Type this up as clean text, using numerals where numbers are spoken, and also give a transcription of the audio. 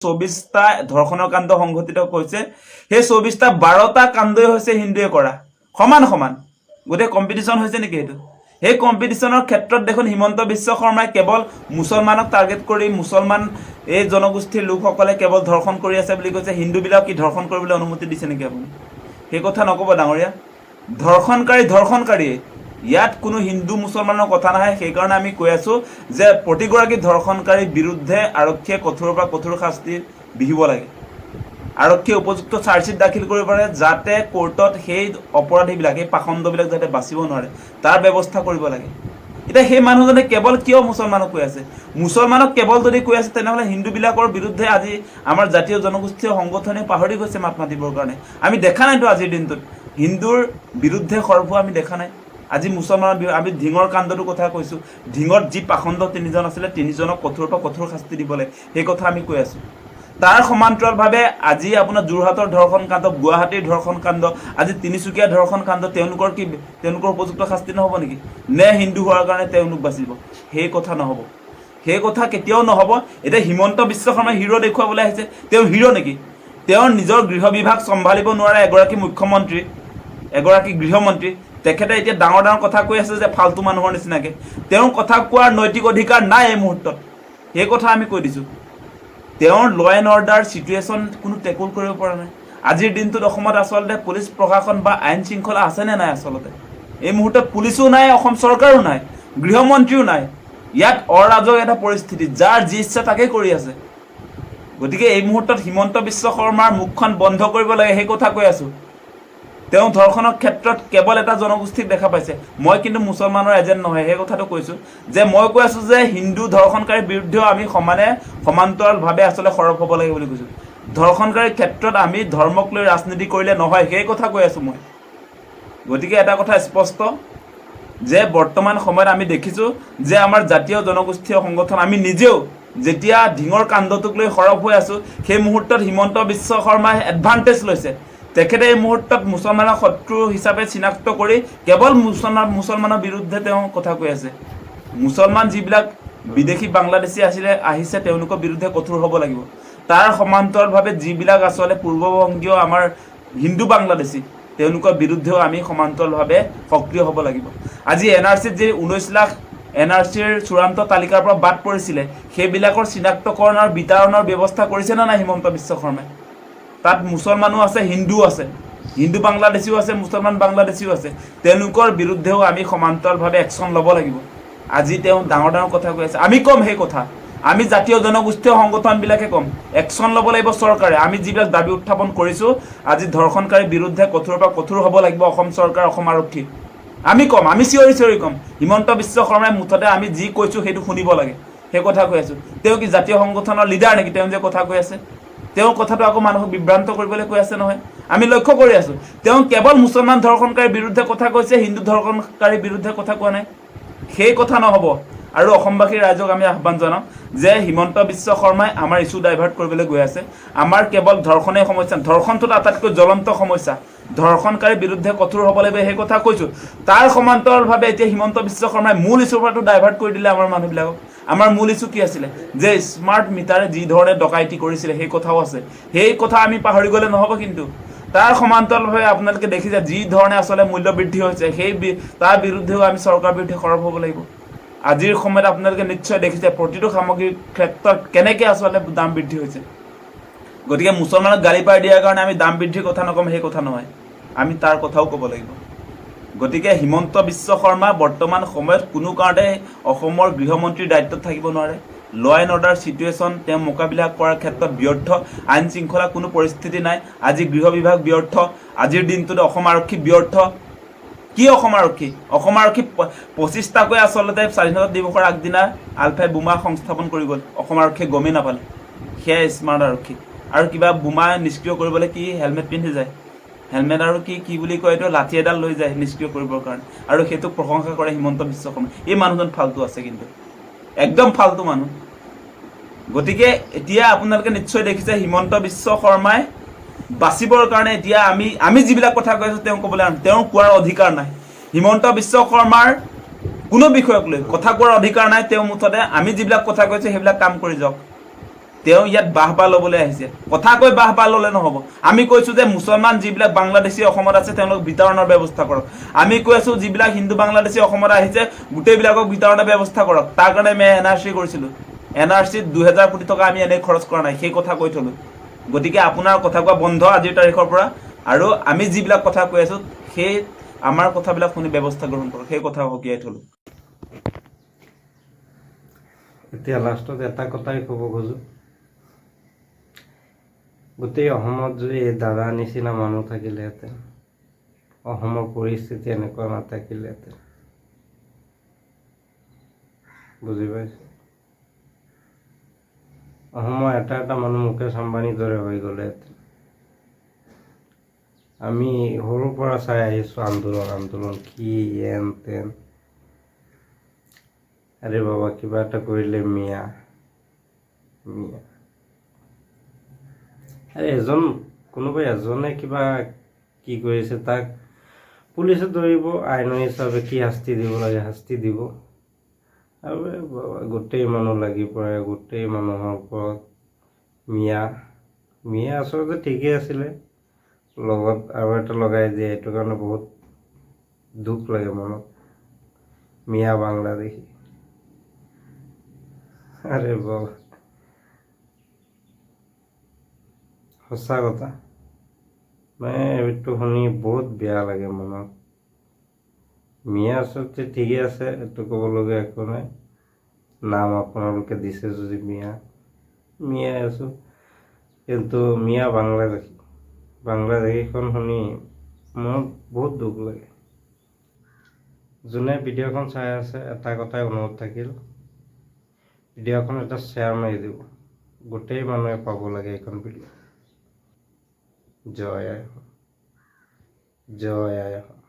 24টা ধৰ্ষণৰ কাণ্ড সংঘটিত হৈছে সেই 24টা 12টা কাণ্ডই হৈছে হিন্দুৱে কৰা সমান সমান গোটে কম্পিটিশন হৈছে নেকি হেতু সেই কম্পিটিশনৰ ক্ষেত্ৰত দেখোন হিমন্ত বিশ্ব শৰ্মাই কেৱল মুছলমানক টাৰ্গেট কৰি মুছলমান এই জনগোষ্ঠীৰ লোকসকলে কেৱল ধৰ্ষণ কৰি আছে বুলি কৈছে হিন্দুবিলাক কি ধৰ্ষণ কৰিবলৈ অনুমতি দিছে নেকি আপুনি সেই কথা নকব ডাঙৰীয়া ধৰ্ষণকাৰী ইয়াত কোনো হিন্দু মুছলমানৰ কথা নহয় সেই কাৰণে আমি কৈ আছো যে প্ৰতিগৰাকী ধৰ্ষণকাৰীৰ বিৰুদ্ধে আৰক্ষীয়ে কঠোৰৰ পৰা কঠোৰ শাস্তি বিহিব লাগে আৰক্ষীয়ে উপযুক্ত চাৰ্জশিট দাখিল কৰিব পাৰে যাতে কোৰ্টত সেই অপৰাধীবিলাক এই পাখণ্ডবিলাক যাতে বাচিব নোৱাৰে তাৰ ব্যৱস্থা কৰিব লাগে এটা সেই মানুহজনে কেৱল কিয় মুছলমানক কৈ আছে মুছলমানক কেৱল যদি কৈ আছে তেনেহলে হিন্দুবিলাকৰ বিৰুদ্ধে আজি আমাৰ জাতীয় জনগোষ্ঠীয় সংগঠনে পাহৰি গৈছে মাত মাতিবৰ কাৰণে আমি দেখা নাইতো আজিৰ দিনটোত হিন্দুৰ বিৰুদ্ধে খৰভোৱা আমি দেখা নাই আজি মুছলমানৰ আমি ধিঙৰ কাণ্ডৰ কথা কৈছো ধিঙত যি পাখণ্ড তিনিজন আছিল তিনিজনক কঠোৰৰ পৰা কঠোৰ শাস্তি দিব লাগে সেই কথা আমি কৈ আছো তাৰ সমান্তৰালভাৱে আজি আপোনাৰ যোৰহাটৰ ধৰ্ষণ কাণ্ড গুৱাহাটীৰ ধৰ্ষণ কাণ্ড আজি তিনিচুকীয়া ধৰ্ষণ কাণ্ড তেওঁলোকৰ উপযুক্ত শাস্তি নহব নেকি নে হিন্দু হোৱাৰ কাৰণে তেওঁলোক বাচিব সেই কথা নহব সেই কথা কেতিয়াও নহব এটা হিমন্ত বিশ্ব শৰ্মা হিৰো দেখুৱাবলৈ আহিছে তেওঁ হিৰো নেকি তেওঁ নিজৰ গৃহ বিভাগ সম্ভালিব নোৱাৰে এগৰাকী মুখ্যমন্ত্ৰী এগৰাকী গৃহমন্ত্ৰী তেখেতে এতিয়া ডাঙৰ কথা কৈ আছে যে ফালতু মানুহৰ নিচিনাকে তেওঁ কথা কোৱাৰ নৈতিক অধিকাৰ নাই এই মুহূৰ্তত সেই কথা আমি কৈ দিছো তেওঁৰ ল এণ্ড অৰ্ডাৰ সিচুৱেশ্যন কোনো টেকল কৰিব পৰা নাই আজিৰ দিনটোত অসমত আচলতে পুলিচ প্ৰশাসন বা আইন শৃংখলা আছে নে নাই আচলতে এই মুহূৰ্তত পুলিচো নাই অসম চৰকাৰো নাই গৃহমন্ত্ৰীও নাই ইয়াত অৰাজক এটা পৰিস্থিতি যাৰ যি ইচ্ছা তাকে কৰি আছে গতিকে এই মুহূৰ্তত হিমন্ত বিশ্ব শৰ্মাৰ মুখখন বন্ধ কৰিব লাগে সেই কথা কৈ আছো তেওঁ ধৰ্ষণৰ ক্ষেত্ৰত কেৱল এটা জনগোষ্ঠীক দেখা পাইছে মই কিন্তু মুছলমানৰ এজেণ্ট নহয় সেই কথাটো কৈছো যে মই কৈ আছো যে হিন্দু ধৰ্ষণকাৰীৰ বিৰুদ্ধেও আমি সমান্তৰালভাৱে আচলতে সৰব হ'ব লাগে বুলি কৈছো ধৰ্ষণকাৰীৰ ক্ষেত্ৰত আমি ধৰ্মক লৈ ৰাজনীতি কৰিলে নহয় সেই কথা কৈ আছো মই গতিকে এটা কথা স্পষ্ট যে বৰ্তমান সময়ত আমি দেখিছো যে আমাৰ জাতীয় জনগোষ্ঠীয় সংগঠন আমি নিজেও যেতিয়া ধিঙৰ কাণ্ডটোক লৈ সৰব হৈ আছো সেই মুহূৰ্তত হিমন্ত বিশ্ব শৰ্মাই এডভান্টেজ লৈছে তেখেতে এই মুহূৰ্তত মুছলমানৰ শত্ৰু হিচাপে চিনাক্ত কৰি কেৱল মুছলমানৰ বিৰুদ্ধে তেওঁ কথা কৈ আছে মুছলমান যিবিলাক বিদেশী বাংলাদেশী আহিছে তেওঁলোকৰ বিৰুদ্ধে কঠোৰ হ'ব লাগিব তাৰ সমান্তৰালভাৱে যিবিলাক আচলতে পূৰ্ববংগীয় আমাৰ হিন্দু বাংলাদেশী তেওঁলোকৰ বিৰুদ্ধেও আমি সমান্তৰালভাৱে সক্ৰিয় হ'ব লাগিব আজি এনআৰচিত যে 19 লাখ এনআৰচিৰ চূড়ান্ত তালিকাৰ পৰা বাদ পৰিছিলে সেইবিলাকৰ চিনাক্তকৰণ আৰু বিতৰণৰ ব্যৱস্থা কৰিছে না নাই হিমন্ত বিশ্ব শৰ্মাই তাত মুছলমানো আছে হিন্দুও আছে হিন্দু বাংলাদেশীও আছে মুছলমান বাংলাদেশীও আছে তেওঁলোকৰ বিৰুদ্ধেও আমি সমান্তৰালভাৱে একশ্যন ল'ব লাগিব আজি তেওঁ ডাঙৰ কথা কৈ আছে আমি কম সেই কথা আমি জাতীয় জনগোষ্ঠীয় সংগঠনবিলাকে কম একশ্যন ল'ব লাগিব চৰকাৰে আমি যিবিলাক দাবী উত্থাপন কৰিছো আজি ধৰ্ষণকাৰীৰ বিৰুদ্ধে কঠোৰৰ পৰা কঠোৰ হ'ব লাগিব অসম চৰকাৰ অসম আৰক্ষী আমি কম আমি চিঞৰি কম হিমন্ত বিশ্ব শৰ্মাই মুঠতে আমি যি কৈছো সেইটো শুনিব লাগে সেই কথা কৈ আছো তেওঁ কি জাতীয় সংগঠনৰ লিডাৰ নেকি তেওঁ যে কথা কৈ আছে তেওঁ কথাটো আকৌ মানুহক বিভ্ৰান্ত কৰিবলৈ কৈ আছে নহয় আমি লক্ষ্য কৰি আছো তেওঁ কেৱল মুছলমান ধৰ্ষণকাৰীৰ বিৰুদ্ধে কথা কৈছে হিন্দু ধৰ্ষণকাৰীৰ বিৰুদ্ধে কথা কোৱা নাই সেই কথা নহব আৰু অসমবাসী ৰাইজক আমি আহ্বান জনাম যে হিমন্ত বিশ্ব শৰ্মাই আমাৰ ইস্যু ডাইভাৰ্ট কৰিবলৈ গৈ আছে আমাৰ কেৱল ধৰ্ষণেই সমস্যা ধৰ্ষণটো আটাইতকৈ জ্বলন্ত সমস্যা ধৰ্ষণকাৰীৰ বিৰুদ্ধে কঠোৰ হ'ব লাগিব সেই কথা কৈছো তাৰ সমান্তৰালভাৱে এতিয়া হিমন্ত বিশ্ব শৰ্মাই মূল ইস্যুৰ পৰা ডাইভাৰ্ট কৰি দিলে আমাৰ মানুহবিলাকক আমাৰ মূল ইস্যু কি আছিলে যে স্মাৰ্ট মিটাৰে যি ধৰণে ডকাইতি কৰিছিলে সেই কথাও আছে সেই কথা আমি পাহৰি গ'লে নহব কিন্তু তাৰ সমান্তৰালভাৱে আপোনালোকে দেখিছে যি ধৰণে আচলতে মূল্য বৃদ্ধি হৈছে সেই তাৰ বিৰুদ্ধেও আমি চৰকাৰৰ বিৰুদ্ধে সৰব হ'ব লাগিব আজিৰ সময়ত আপোনালোকে নিশ্চয় দেখিছে প্ৰতিটো সামগ্ৰীৰ ক্ষেত্ৰত কেনেকৈ আচলতে দাম বৃদ্ধি হৈছে গতিকে মুছলমানক গালি পাৰি দিয়াৰ কাৰণে আমি দাম বৃদ্ধিৰ কথা নকম সেই কথা নহয় আমি তাৰ কথাও ক'ব লাগিব গতিকে হিমন্ত বিশ্ব শৰ্মা বৰ্তমান সময়ত কোনো কাৰণে অসমৰ গৃহমন্ত্ৰীৰ দায়িত্বত থাকিব নোৱাৰে ল এণ্ড অৰ্ডাৰ সিচুৱেশ্যন তেওঁ মোকাবিলা কৰাৰ ক্ষেত্ৰত ব্যৰ্থ আইন শৃংখলা কোনো পৰিস্থিতি নাই আজি গৃহ বিভাগ ব্যৰ্থ আজিৰ দিনটোত অসম আৰক্ষী ব্যৰ্থ কি অসম আৰক্ষী 25টাকৈ আচলতে স্বাধীনতা দিৱসৰ আগদিনা আলফাই বোমা সংস্থাপন কৰি গ'ল অসম আৰক্ষীয়ে গমেই নাপালে সেয়া স্মাৰ্ট আৰক্ষী আৰু কিবা বোমা নিষ্ক্ৰিয় কৰিবলৈ কি হেলমেট পিন্ধি যায় হেলমেট আৰু কি বুলি কয় এইটো লাঠি এডাল লৈ যায় নিষ্ক্ৰিয় কৰিবৰ কাৰণে আৰু সেইটোক প্ৰশংসা কৰে হিমন্ত বিশ্ব শৰ্মা এই মানুহজন ফালতু আছে কিন্তু একদম ফালতু মানুহ গতিকে এতিয়া আপোনালোকে নিশ্চয় দেখিছে হিমন্ত বিশ্ব শৰ্মাই বাচিবৰ কাৰণে এতিয়া আমি যিবিলাক কথা কৈ আছো তেওঁ ক'বলৈ তেওঁ কোৱাৰ অধিকাৰ নাই হিমন্ত বিশ্ব শৰ্মাৰ কোনো বিষয়ক লৈ কথা কোৱাৰ অধিকাৰ নাই তেওঁ মুঠতে আমি যিবিলাক কথা কৈছো সেইবিলাক কাম কৰি যাওক তেওঁ ইয়াত বাহবা ল'বলৈ আহিছে কথা কৈ বাহবা ল'লে নহ'ব আমি কৈছোঁ যে মুছলমান যিবিলাক বাংলাদেশী অসমত আছে তেওঁলোক বিতৰণৰ ব্যৱস্থা কৰক আমি কৈ আছোঁ যিবিলাক হিন্দু বাংলাদেশী অসমত আহিছে গোটেইবিলাকক বিতৰণৰ ব্যৱস্থা কৰক তাৰ কাৰণে আমি NRC কৰিছিলোঁ NRCত 2000 কোটি টকা আমি এনেই খৰচ কৰা নাই সেই কথা কৈ থলোঁ গতিকে আপোনাৰ কথা কোৱা বন্ধ আজিৰ তাৰিখৰ পৰা আৰু আমি যিবিলাক কথা কৈ আছোঁ সেই আমাৰ কথাবিলাক শুনি ব্যৱস্থা গ্ৰহণ কৰক সেই কথা সকীয়াই থলোঁ এতিয়া লাষ্টত এটা কথাই ক'ব খোজোঁ গোটেই অসমত যদি এই দাদা নিচিনা মানুহ থাকিলেহেঁতেন অসমৰ পৰিস্থিতি এনেকুৱা নাথাকিলেহেঁতেন বুজি পাইছে অসমৰ এটা এটা মানুহ মুকেশ আম্বানীৰ দৰে হৈ গ'লেহেঁতেন আমি সৰুৰ পৰা চাই আহিছোঁ আন্দোলন কি এন তেন আৰে বাবা কিবা এটা কৰিলে মিয়া আৰে কোনোবাই এজনে কিবা কি কৰিছে তাক পুলিচে ধৰিব আইনৰ হিচাপে কি শাস্তি দিব লাগে শাস্তি দিব আৰু গোটেই মানুহ লাগি পৰে গোটেই মানুহৰ ওপৰত মিয়া আচলতে ঠিকেই আছিলে লগত আৰু এটা লগাই দিয়ে এইটো কাৰণে বহুত দুখ লাগে মনত মিয়া বাংলাদেশী আরে বাবা সঁচা কথা এইটো শুনি বহুত বেয়া লাগে মনত মিয়া আচলতে ঠিকে আছে এইটো ক'বলগীয়া একো নাই নাম আপোনালোকে দিছে যদি মিয়াই আছোঁ কিন্তু মিয়া বাংলাদেশীখন শুনি মোৰ বহুত দুখ লাগে যোনে ভিডিঅ'খন চাই আছে এটা কথাই অনুৰোধ থাকিল ভিডিঅ'খন এটা শ্বেয়াৰ মাৰি দিব গোটেই মানুহে পাব লাগে এইখন ভিডিঅ' জয় আই অসম